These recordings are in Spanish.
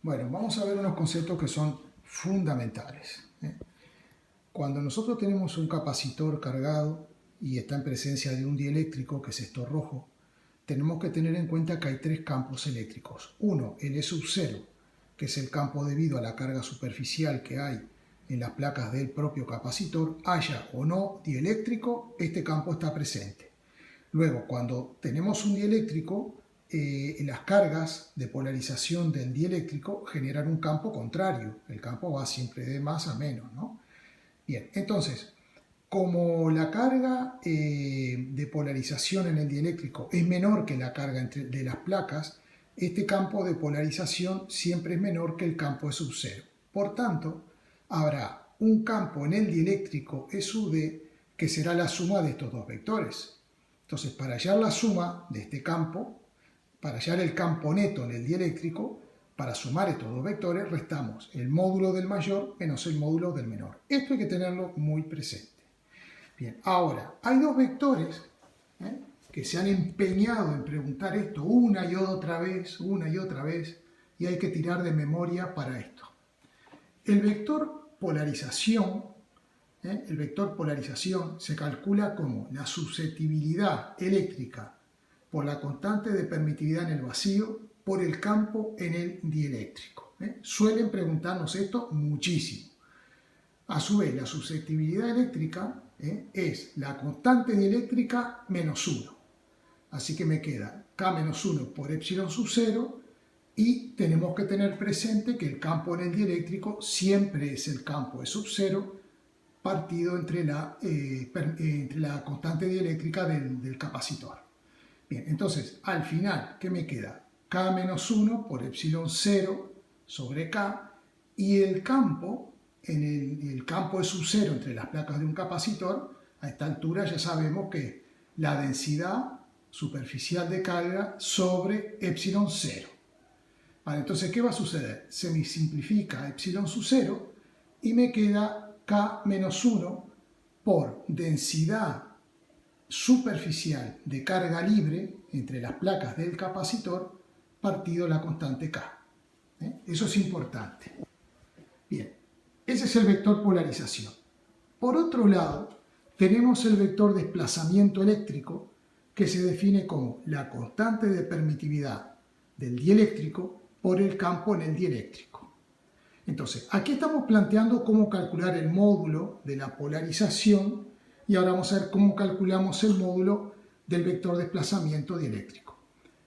Bueno, vamos a ver unos conceptos que son fundamentales. Cuando nosotros tenemos un capacitor cargado y está en presencia de un dieléctrico, que es esto rojo, tenemos que tener en cuenta que hay tres campos eléctricos. Uno, el E sub 0, que es el campo debido a la carga superficial que hay en las placas del propio capacitor. Haya o no dieléctrico, este campo está presente. Luego, cuando tenemos un dieléctrico, las cargas de polarización del dieléctrico generan un campo contrario. El campo va siempre de más a menos, ¿no? Bien, entonces, como la carga de polarización en el dieléctrico es menor que la carga de las placas, este campo de polarización siempre es menor que el campo E sub 0. Por tanto, habrá un campo en el dieléctrico E sub D que será la suma de estos dos vectores. Entonces, para hallar la suma de este campo, para hallar el campo neto en el dieléctrico, para sumar estos dos vectores, restamos el módulo del mayor menos el módulo del menor. Esto hay que tenerlo muy presente. Bien, ahora, hay dos vectores que se han empeñado en preguntar esto una y otra vez, y hay que tirar de memoria para esto. El vector polarización se calcula como la susceptibilidad eléctrica por la constante de permitividad en el vacío por el campo en el dieléctrico. Suelen preguntarnos esto muchísimo. A su vez, la susceptibilidad eléctrica es la constante dieléctrica menos 1. Así que me queda K menos 1 por epsilon sub 0 y tenemos que tener presente que el campo en el dieléctrico siempre es el campo E sub 0 partido entre la constante dieléctrica del capacitor. Bien, entonces, al final, ¿qué me queda? K menos 1 por epsilon 0 sobre K, y el campo, el campo E sub 0 entre las placas de un capacitor, a esta altura ya sabemos que es la densidad superficial de carga sobre epsilon 0. Vale, entonces, ¿qué va a suceder? Se me simplifica epsilon sub 0 y me queda K menos 1 por densidad superficial de carga libre entre las placas del capacitor partido la constante K. Eso es importante. Bien, ese es el vector polarización. Por otro lado, tenemos el vector desplazamiento eléctrico, que se define como la constante de permitividad del dieléctrico por el campo en el dieléctrico. Entonces, aquí estamos planteando cómo calcular el módulo de la polarización y ahora vamos a ver cómo calculamos el módulo del vector desplazamiento dieléctrico.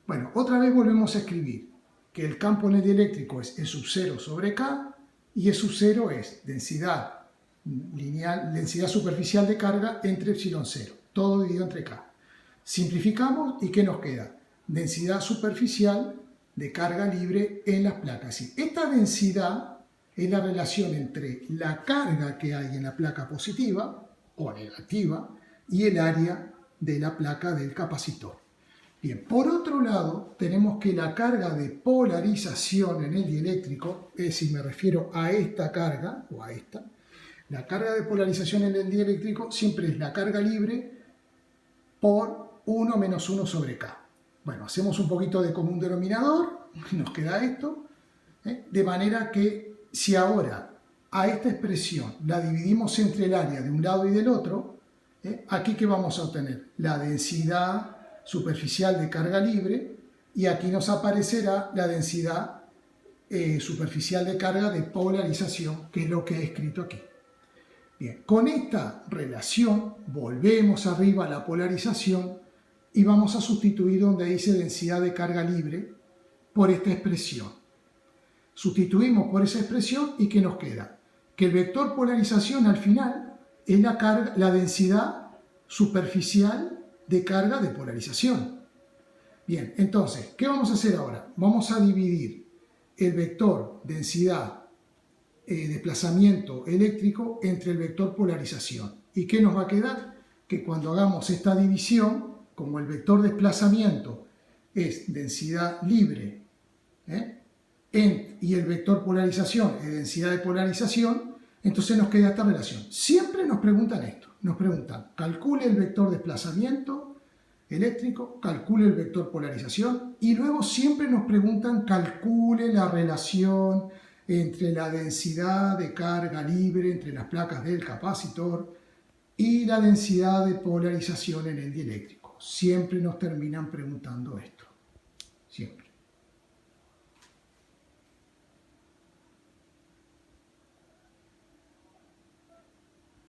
Bueno, otra vez volvemos a escribir que el campo en el dieléctrico es E sub 0 sobre K y E sub 0 es densidad lineal, densidad superficial de carga entre epsilon 0, todo dividido entre K. Simplificamos y ¿qué nos queda? Densidad superficial de carga libre en las placas. Esta densidad es la relación entre la carga que hay en la placa positiva o negativa y el área de la placa del capacitor. Bien, por otro lado, tenemos que la carga de polarización en el dieléctrico, es decir, me refiero a esta carga o a esta, la carga de polarización en el dieléctrico siempre es la carga libre por 1 menos 1 sobre K. Bueno, hacemos un poquito de común denominador, nos queda esto, de manera que si ahora a esta expresión la dividimos entre el área de un lado y del otro, aquí ¿qué vamos a obtener? La densidad superficial de carga libre, y aquí nos aparecerá la densidad superficial de carga de polarización, que es lo que he escrito aquí. Bien, con esta relación volvemos arriba a la polarización y vamos a sustituir donde dice densidad de carga libre por esta expresión. Sustituimos por esa expresión y ¿qué nos queda? Que el vector polarización al final es la densidad superficial de carga de polarización. Bien, entonces, ¿qué vamos a hacer ahora? Vamos a dividir el vector densidad desplazamiento eléctrico entre el vector polarización. ¿Y qué nos va a quedar? Que cuando hagamos esta división, como el vector desplazamiento es densidad libre, y el vector polarización es densidad de polarización, entonces nos queda esta relación. Siempre nos preguntan esto, nos preguntan, calcule el vector desplazamiento eléctrico, calcule el vector polarización y luego siempre nos preguntan calcule la relación entre la densidad de carga libre entre las placas del capacitor y la densidad de polarización en el dieléctrico. Siempre nos terminan preguntando esto. Siempre.